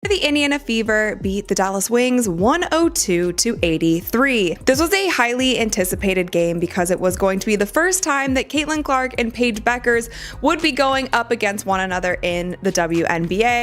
The Indiana Fever beat the Dallas Wings 102-83. This was a highly anticipated game because it was going to be the first time that Caitlin Clark and Paige Bueckers would be going up against one another in the WNBA.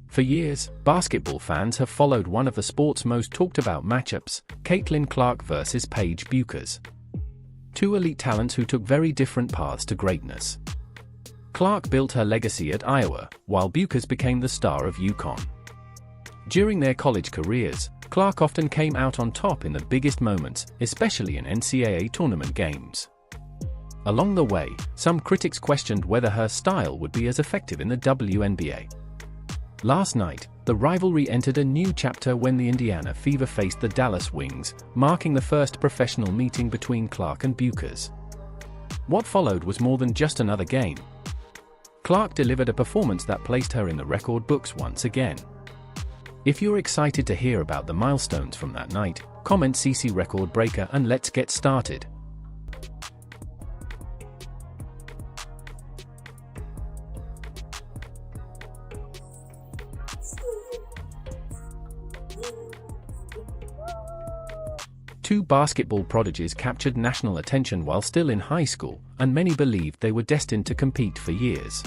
For years, basketball fans have followed one of the sport's most talked about matchups, Caitlin Clark versus Paige Bueckers. Two elite talents who took very different paths to greatness. Clark built her legacy at Iowa, while Bueckers became the star of UConn. During their college careers, Clark often came out on top in the biggest moments, especially in NCAA tournament games. Along the way, some critics questioned whether her style would be as effective in the WNBA. Last night, the rivalry entered a new chapter when the Indiana Fever faced the Dallas Wings, marking the first professional meeting between Clark and Bueckers. What followed was more than just another game. Clark delivered a performance that placed her in the record books once again. If you're excited to hear about the milestones from that night, comment CC Record Breaker and let's get started. Two basketball prodigies captured national attention while still in high school, and many believed they were destined to compete for years.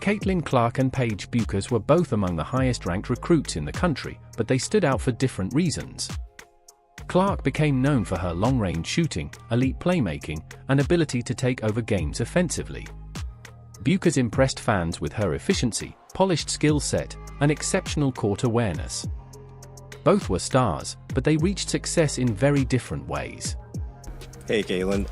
Caitlin Clark and Paige Bueckers were both among the highest-ranked recruits in the country, but they stood out for different reasons. Clark became known for her long-range shooting, elite playmaking, and ability to take over games offensively. Bueckers impressed fans with her efficiency, polished skill set, and exceptional court awareness. Both were stars, but they reached success in very different ways. Hey, Caitlin.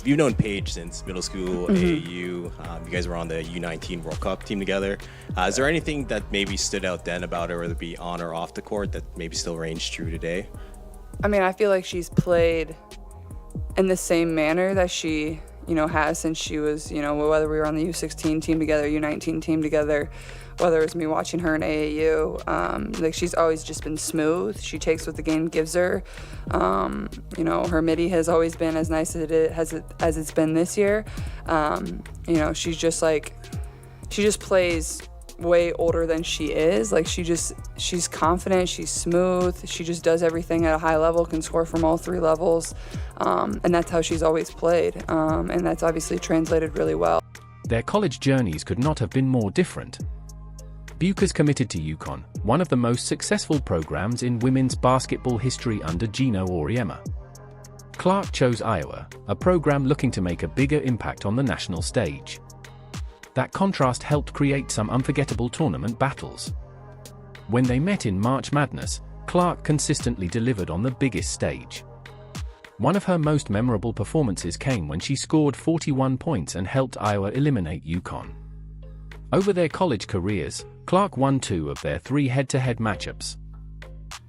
You've known Paige since middle school, AAU. You guys were on the U19 World Cup team together. Is there anything that maybe stood out then about her, whether it be on or off the court, that maybe still reigns true today? I mean, I feel like she's played in the same manner that she, has since she was, whether we were on the U16 team together, U19 team together, whether it was me watching her in AAU, like she's always just been smooth. She takes what the game gives her. Her midi has always been as nice as it's been this year. She just plays way older than she is. Like she's confident, she's smooth, she just does everything at a high level, can score from all three levels, and that's how she's always played, and that's obviously translated really well. Their college journeys could not have been more different. Bueckers committed to UConn, one of the most successful programs in women's basketball history under Gino Auriemma. Clark chose Iowa, a program looking to make a bigger impact on the national stage. That contrast helped create some unforgettable tournament battles. When they met in March Madness, Clark consistently delivered on the biggest stage. One of her most memorable performances came when she scored 41 points and helped Iowa eliminate UConn. Over their college careers, Clark won 2 of their 3 head-to-head matchups.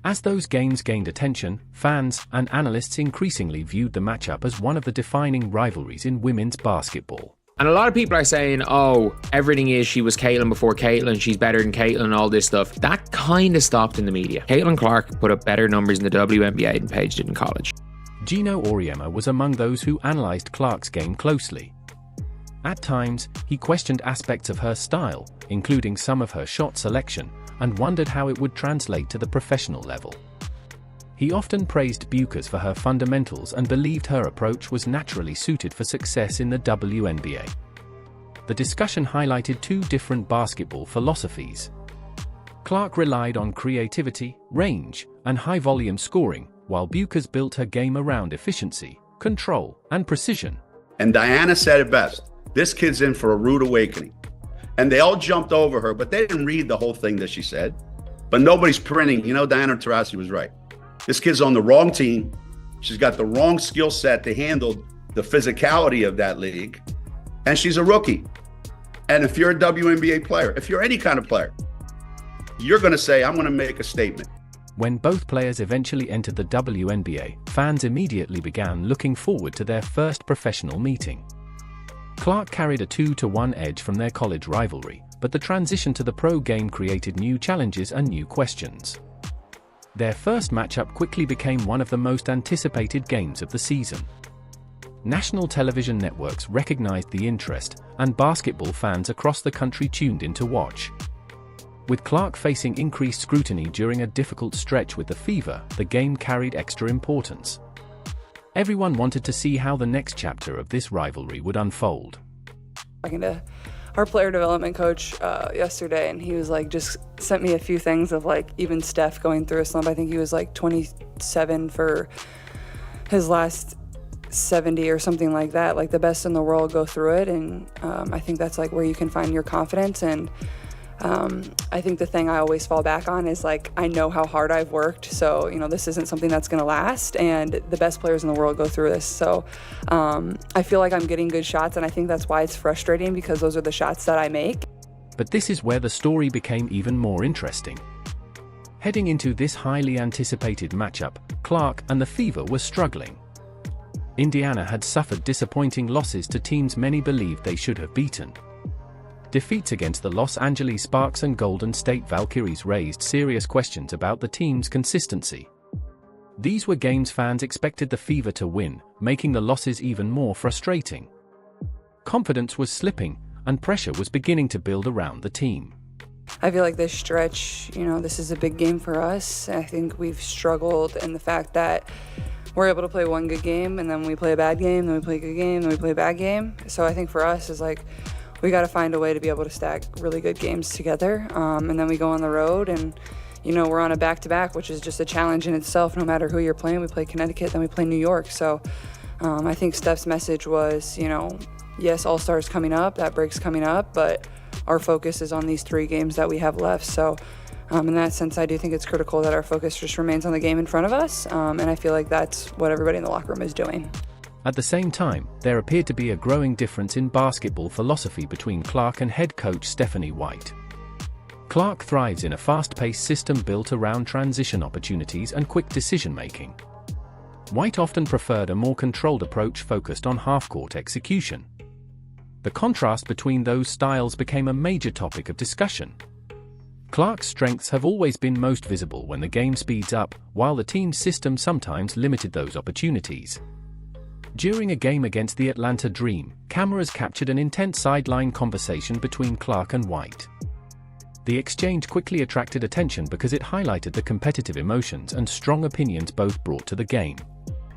As those games gained attention, fans and analysts increasingly viewed the matchup as one of the defining rivalries in women's basketball. And a lot of people are saying, oh, everything is she was Caitlin before Caitlin, she's better than Caitlin, all this stuff. That kind of stopped in the media. Caitlin Clark put up better numbers in the WNBA than Paige did in college. Gino Auriemma was among those who analyzed Clark's game closely. At times, he questioned aspects of her style, including some of her shot selection, and wondered how it would translate to the professional level. He often praised Bueckers for her fundamentals and believed her approach was naturally suited for success in the WNBA. The discussion highlighted 2 different basketball philosophies. Clark relied on creativity, range, and high-volume scoring, while Bueckers built her game around efficiency, control, and precision. And Diana said it best. This kid's in for a rude awakening. And they all jumped over her, but they didn't read the whole thing that she said. But nobody's printing. Diana Taurasi was right. This kid's on the wrong team. She's got the wrong skill set to handle the physicality of that league. And she's a rookie. And if you're a WNBA player, if you're any kind of player, you're going to say, I'm going to make a statement. When both players eventually entered the WNBA, fans immediately began looking forward to their first professional meeting. Clark carried a 2-1 edge from their college rivalry, but the transition to the pro game created new challenges and new questions. Their first matchup quickly became one of the most anticipated games of the season. National television networks recognized the interest, and basketball fans across the country tuned in to watch. With Clark facing increased scrutiny during a difficult stretch with the Fever, the game carried extra importance. Everyone wanted to see how the next chapter of this rivalry would unfold. Talking to our player development coach yesterday, and he was like, just sent me a few things of like even Steph going through a slump. I think he was like 27 for his last 70 or something like that. Like the best in the world go through it, and I think that's like where you can find your confidence. And I think the thing I always fall back on is like, I know how hard I've worked, so this isn't something that's going to last, and the best players in the world go through this. So I feel like I'm getting good shots, and I think that's why it's frustrating, because those are the shots that I make. But this is where the story became even more interesting. Heading into this highly anticipated matchup, Clark and the Fever were struggling. Indiana had suffered disappointing losses to teams many believed they should have beaten. Defeats against the Los Angeles Sparks and Golden State Valkyries raised serious questions about the team's consistency. These were games fans expected the Fever to win, making the losses even more frustrating. Confidence was slipping, and pressure was beginning to build around the team. I feel like this stretch, this is a big game for us. I think we've struggled in the fact that we're able to play one good game, and then we play a bad game, then we play a good game, then we play a bad game. So I think for us is like, we got to find a way to be able to stack really good games together, and then we go on the road, and we're on a back-to-back, which is just a challenge in itself. No matter who you're playing, we play Connecticut, then we play New York. So I think Steph's message was, yes, All-Stars coming up, that break's coming up, but our focus is on these 3 games that we have left. So in that sense, I do think it's critical that our focus just remains on the game in front of us, and I feel like that's what everybody in the locker room is doing. At the same time, there appeared to be a growing difference in basketball philosophy between Clark and head coach Stephanie White. Clark thrives in a fast-paced system built around transition opportunities and quick decision-making. White often preferred a more controlled approach focused on half-court execution. The contrast between those styles became a major topic of discussion. Clark's strengths have always been most visible when the game speeds up, while the team's system sometimes limited those opportunities. During a game against the Atlanta Dream, cameras captured an intense sideline conversation between Clark and White. The exchange quickly attracted attention because it highlighted the competitive emotions and strong opinions both brought to the game.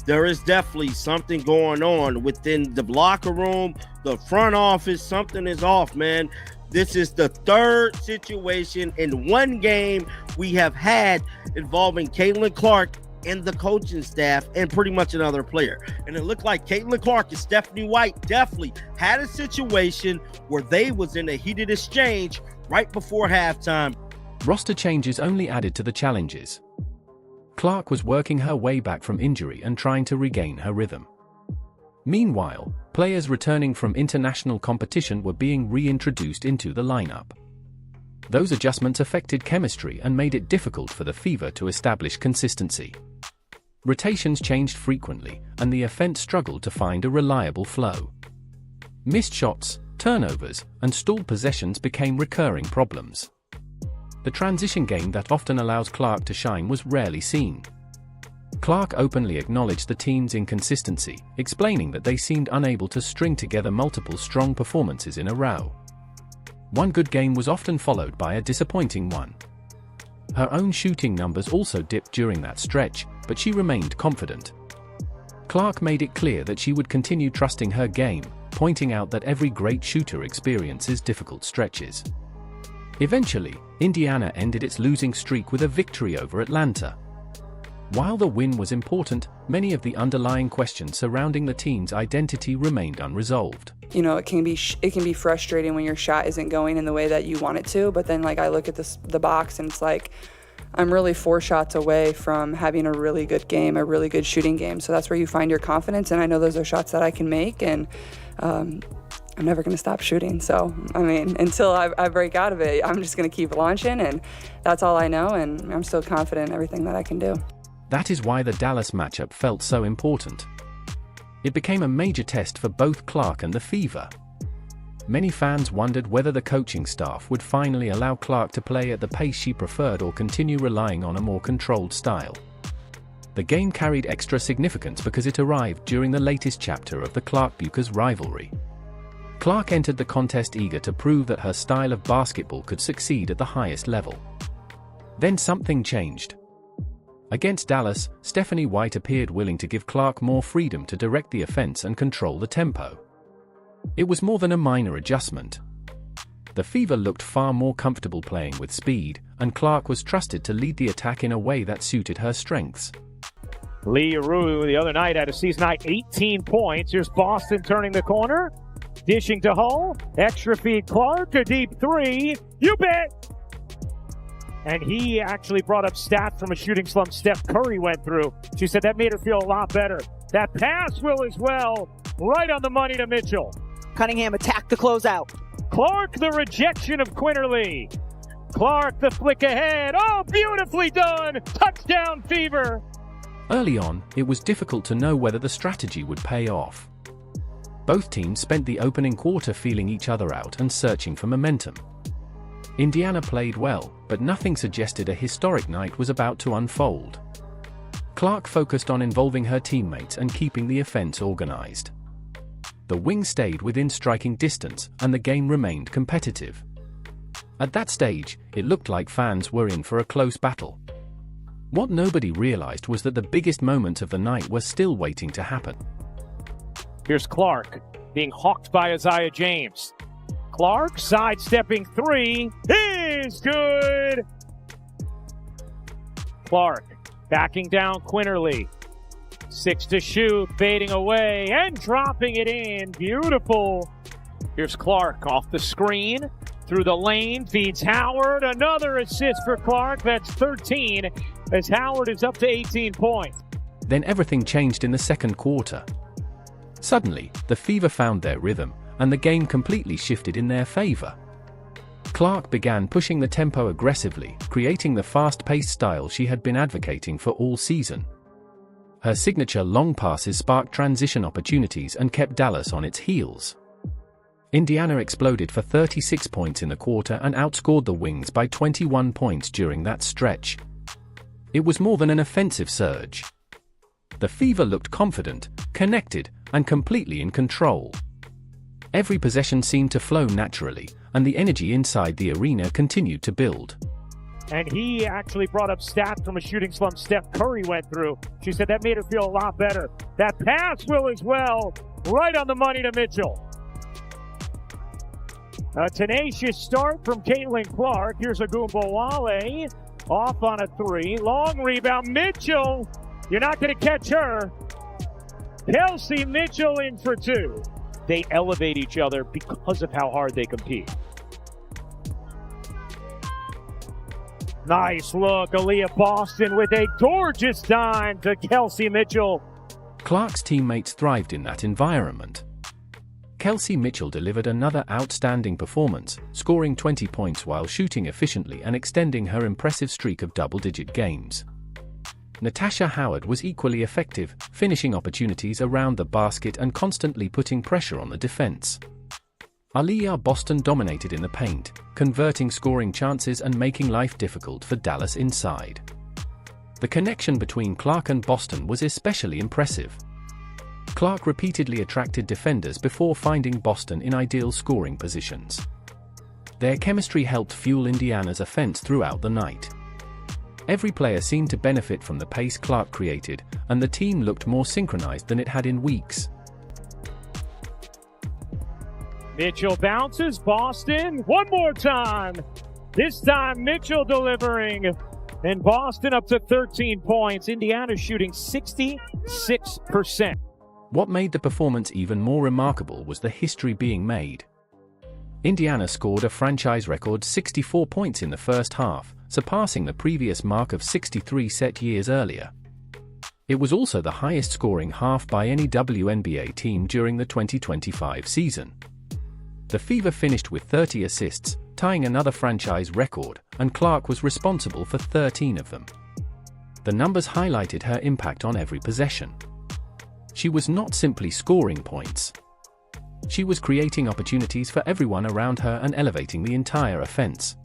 There is definitely something going on within the locker room, the front office. Something is off, man. This is the 3rd situation in one game we have had involving Caitlin Clark and the coaching staff and pretty much another player. And it looked like Caitlin Clark and Stephanie White definitely had a situation where they was in a heated exchange right before halftime. Roster changes only added to the challenges. Clark was working her way back from injury and trying to regain her rhythm. Meanwhile, players returning from international competition were being reintroduced into the lineup. Those adjustments affected chemistry and made it difficult for the Fever to establish consistency. Rotations changed frequently, and the offense struggled to find a reliable flow. Missed shots, turnovers, and stalled possessions became recurring problems. The transition game that often allows Clark to shine was rarely seen. Clark openly acknowledged the team's inconsistency, explaining that they seemed unable to string together multiple strong performances in a row. One good game was often followed by a disappointing one. Her own shooting numbers also dipped during that stretch, but she remained confident. Clark made it clear that she would continue trusting her game, pointing out that every great shooter experiences difficult stretches. Eventually, Indiana ended its losing streak with a victory over Atlanta. While the win was important, many of the underlying questions surrounding the team's identity remained unresolved. It can be frustrating when your shot isn't going in the way that you want it to, but then I look at the box and it's like, I'm really 4 shots away from having a really good game, a really good shooting game. So that's where you find your confidence, and I know those are shots that I can make, and I'm never going to stop shooting. So, until I break out of it, I'm just going to keep launching, and that's all I know, and I'm still confident in everything that I can do. That is why the Dallas matchup felt so important. It became a major test for both Clark and the Fever. Many fans wondered whether the coaching staff would finally allow Clark to play at the pace she preferred or continue relying on a more controlled style. The game carried extra significance because it arrived during the latest chapter of the Clark-Bueckers rivalry. Clark entered the contest eager to prove that her style of basketball could succeed at the highest level. Then something changed. Against Dallas, Stephanie White appeared willing to give Clark more freedom to direct the offense and control the tempo. It was more than a minor adjustment. The Fever looked far more comfortable playing with speed, and Clark was trusted to lead the attack in a way that suited her strengths. Leah Rue the other night had a season-high 18 points. Here's Boston turning the corner. Dishing to Hull. Extra feed Clark. A deep three. You bet! And he actually brought up stats from a shooting slump Steph Curry went through. She said that made her feel a lot better. That pass will as well. Right on the money to Mitchell. Cunningham attacked the closeout. Clark, the rejection of Quinterly. Clark, the flick ahead. Oh, beautifully done. Touchdown Fever. Early on, it was difficult to know whether the strategy would pay off. Both teams spent the opening quarter feeling each other out and searching for momentum. Indiana played well, but nothing suggested a historic night was about to unfold. Clark focused on involving her teammates and keeping the offense organized. The wings stayed within striking distance, and the game remained competitive. At that stage, it looked like fans were in for a close battle. What nobody realized was that the biggest moments of the night were still waiting to happen. Here's Clark being hawked by Isaiah James. Clark sidestepping three is good. Clark backing down Quinterly. 6 to shoot, baiting away and dropping it in. Beautiful. Here's Clark off the screen, through the lane, feeds Howard. Another assist for Clark. That's 13 as Howard is up to 18 points. Then everything changed in the second quarter. Suddenly, the Fever found their rhythm, and the game completely shifted in their favor. Clark began pushing the tempo aggressively, creating the fast-paced style she had been advocating for all season. Her signature long passes sparked transition opportunities and kept Dallas on its heels. Indiana exploded for 36 points in the quarter and outscored the Wings by 21 points during that stretch. It was more than an offensive surge. The Fever looked confident, connected, and completely in control. Every possession seemed to flow naturally, and the energy inside the arena continued to build. And he actually brought up stats from a shooting slump Steph Curry went through. She said that made her feel a lot better. That pass will as well. Right on the money to Mitchell. A tenacious start from Caitlin Clark. Here's Agumbawale. Off on a three. Long rebound. Mitchell. You're not going to catch her. Kelsey Mitchell in for two. They elevate each other because of how hard they compete. Nice look. Aaliyah Boston with a gorgeous dime to Kelsey Mitchell. Clark's teammates thrived in that environment. Kelsey Mitchell delivered another outstanding performance, scoring 20 points while shooting efficiently and extending her impressive streak of double-digit games. Natasha Howard was equally effective, finishing opportunities around the basket and constantly putting pressure on the defense. Aaliyah Boston dominated in the paint, converting scoring chances and making life difficult for Dallas inside. The connection between Clark and Boston was especially impressive. Clark repeatedly attracted defenders before finding Boston in ideal scoring positions. Their chemistry helped fuel Indiana's offense throughout the night. Every player seemed to benefit from the pace Clark created, and the team looked more synchronized than it had in weeks. Mitchell bounces. Boston. One more time. This time Mitchell delivering. And Boston up to 13 points. Indiana shooting 66%. What made the performance even more remarkable was the history being made. Indiana scored a franchise record 64 points in the first half, surpassing the previous mark of 63 set years earlier. It was also the highest scoring half by any WNBA team during the 2025 season. The Fever finished with 30 assists, tying another franchise record, and Clark was responsible for 13 of them. The numbers highlighted her impact on every possession. She was not simply scoring points. She was creating opportunities for everyone around her and elevating the entire offense.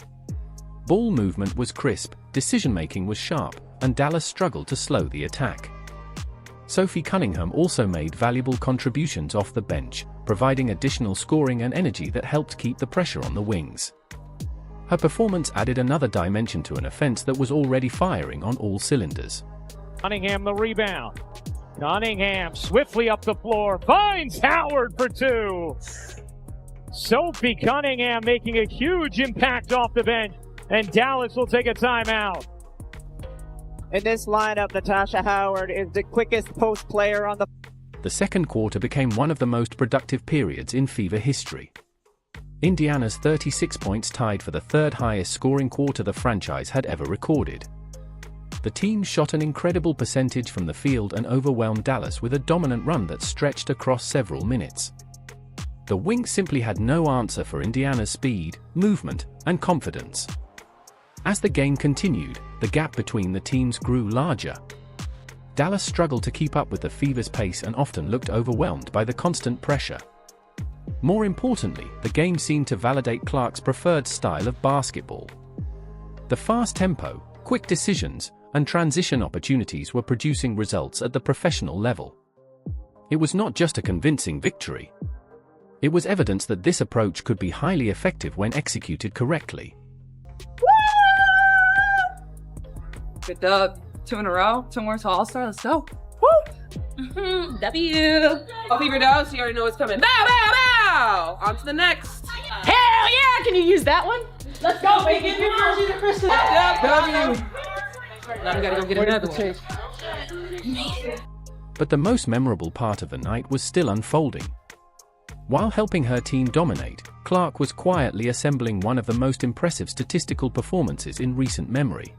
Ball movement was crisp, decision-making was sharp, and Dallas struggled to slow the attack. Sophie Cunningham also made valuable contributions off the bench, providing additional scoring and energy that helped keep the pressure on the wings. Her performance added another dimension to an offense that was already firing on all cylinders. Cunningham the rebound. Cunningham swiftly up the floor, finds Howard for two. Sophie Cunningham making a huge impact off the bench, and Dallas will take a timeout. In this lineup, Natasha Howard is the quickest post player on the... The second quarter became one of the most productive periods in Fever history. Indiana's 36 points tied for the third highest scoring quarter the franchise had ever recorded. The team shot an incredible percentage from the field and overwhelmed Dallas with a dominant run that stretched across several minutes. The Wings simply had no answer for Indiana's speed, movement, and confidence. As the game continued, the gap between the teams grew larger. Dallas struggled to keep up with the Fever's pace and often looked overwhelmed by the constant pressure. More importantly, the game seemed to validate Clark's preferred style of basketball. The fast tempo, quick decisions, and transition opportunities were producing results at the professional level. It was not just a convincing victory. It was evidence that this approach could be highly effective when executed correctly. Good dub. 2 in a row. 2 more to All-Star. Let's go. W. Oh, Fever knows. You already know what's coming. Bow, bow, bow. On to the next. Hell yeah! Can you use that one? Let's go, baby. W. Now we gotta go get another one. But the most memorable part of the night was still unfolding. While helping her team dominate, Clark was quietly assembling one of the most impressive statistical performances in recent memory.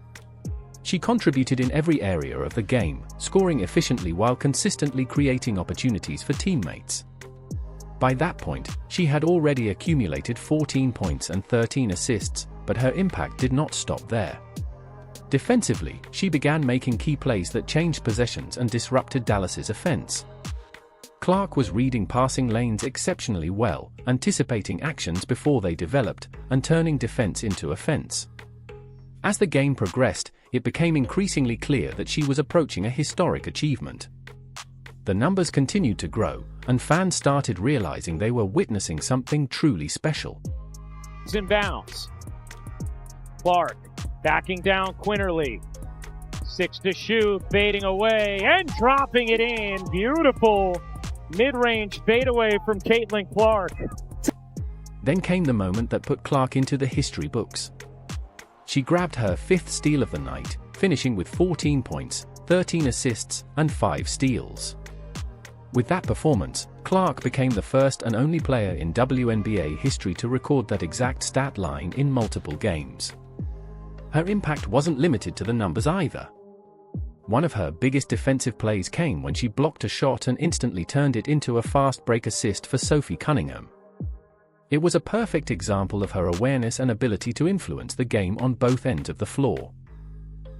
She contributed in every area of the game, scoring efficiently while consistently creating opportunities for teammates. By that point, she had already accumulated 14 points and 13 assists, but her impact did not stop there. Defensively, she began making key plays that changed possessions and disrupted Dallas's offense. Clark was reading passing lanes exceptionally well, anticipating actions before they developed, and turning defense into offense. As the game progressed, it became increasingly clear that she was approaching a historic achievement. The numbers continued to grow, and fans started realizing they were witnessing something truly special. It's in bounds. Clark backing down Quinterly. 6 to shoot, fading away, and dropping it in. Beautiful mid-range fadeaway from Caitlin Clark. Then came the moment that put Clark into the history books. She grabbed her 5th steal of the night, finishing with 14 points, 13 assists, and 5 steals. With that performance, Clark became the first and only player in WNBA history to record that exact stat line in multiple games. Her impact wasn't limited to the numbers either. One of her biggest defensive plays came when she blocked a shot and instantly turned it into a fast break assist for Sophie Cunningham. It was a perfect example of her awareness and ability to influence the game on both ends of the floor.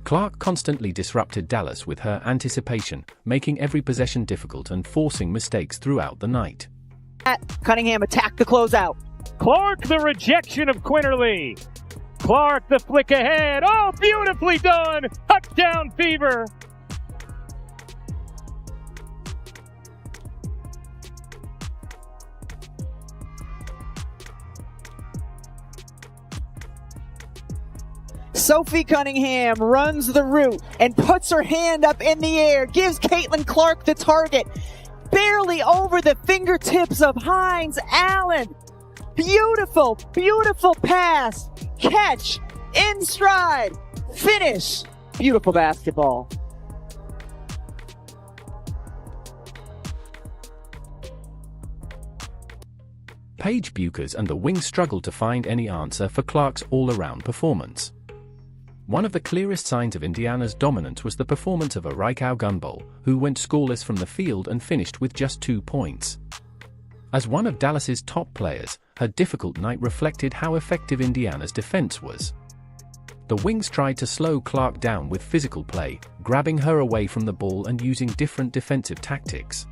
Clark constantly disrupted Dallas with her anticipation, making every possession difficult and forcing mistakes throughout the night. Cunningham attacked the closeout. Clark the rejection of Quinterly. Clark the flick ahead. Oh, beautifully done. Touchdown Fever. Sophie Cunningham runs the route and puts her hand up in the air, gives Caitlin Clark the target, barely over the fingertips of Hines Allen. Beautiful, beautiful pass, catch, in stride, finish. Beautiful basketball. Paige Bueckers and the Wings struggled to find any answer for Clark's all-around performance. One of the clearest signs of Indiana's dominance was the performance of Arikau Gunbol, who went scoreless from the field and finished with just 2 points. As one of Dallas's top players, her difficult night reflected how effective Indiana's defense was. The Wings tried to slow Clark down with physical play, grabbing her away from the ball and using different defensive tactics.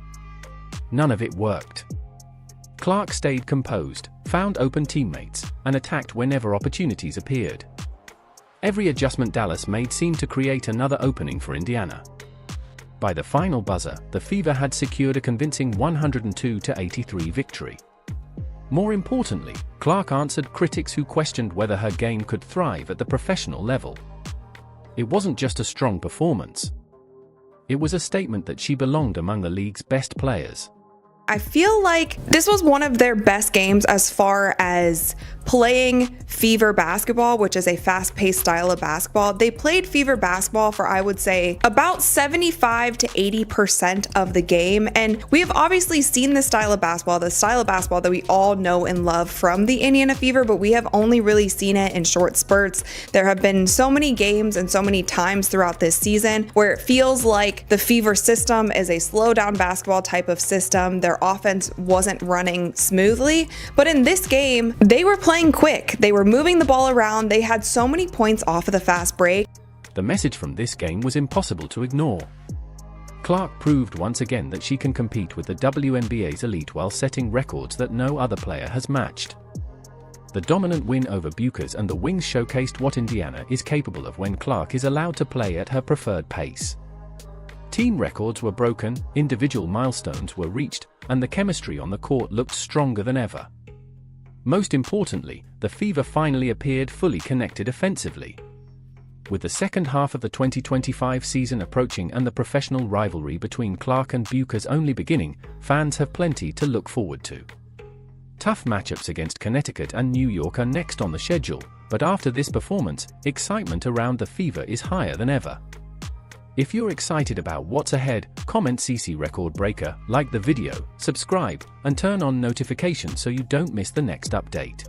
None of it worked. Clark stayed composed, found open teammates, and attacked whenever opportunities appeared. Every adjustment Dallas made seemed to create another opening for Indiana. By the final buzzer, the Fever had secured a convincing 102-83 victory. More importantly, Clark answered critics who questioned whether her game could thrive at the professional level. It wasn't just a strong performance. It was a statement that she belonged among the league's best players. I feel like this was one of their best games as far as playing Fever basketball, which is a fast-paced style of basketball. They played Fever basketball for, I would say, about 75 to 80% of the game. And we have obviously seen this style of basketball, the style of basketball that we all know and love from the Indiana Fever, but we have only really seen it in short spurts. There have been so many games and so many times throughout this season where it feels like the Fever system is a slow down basketball type of system. Their offense wasn't running smoothly, but in this game, they were playing quick. They were moving the ball around. They had so many points off of the fast break. The message from this game was impossible to ignore. Clark proved once again that she can compete with the WNBA's elite while setting records that no other player has matched. The dominant win over Bueckers and the Wings showcased what Indiana is capable of when Clark is allowed to play at her preferred pace. Team records were broken, individual milestones were reached, and the chemistry on the court looked stronger than ever. Most importantly, the Fever finally appeared fully connected offensively. With the second half of the 2025 season approaching and the professional rivalry between Clark and Bueckers only beginning, fans have plenty to look forward to. Tough matchups against Connecticut and New York are next on the schedule, but after this performance, excitement around the Fever is higher than ever. If you're excited about what's ahead, comment CC Record Breaker, like the video, subscribe, and turn on notifications so you don't miss the next update.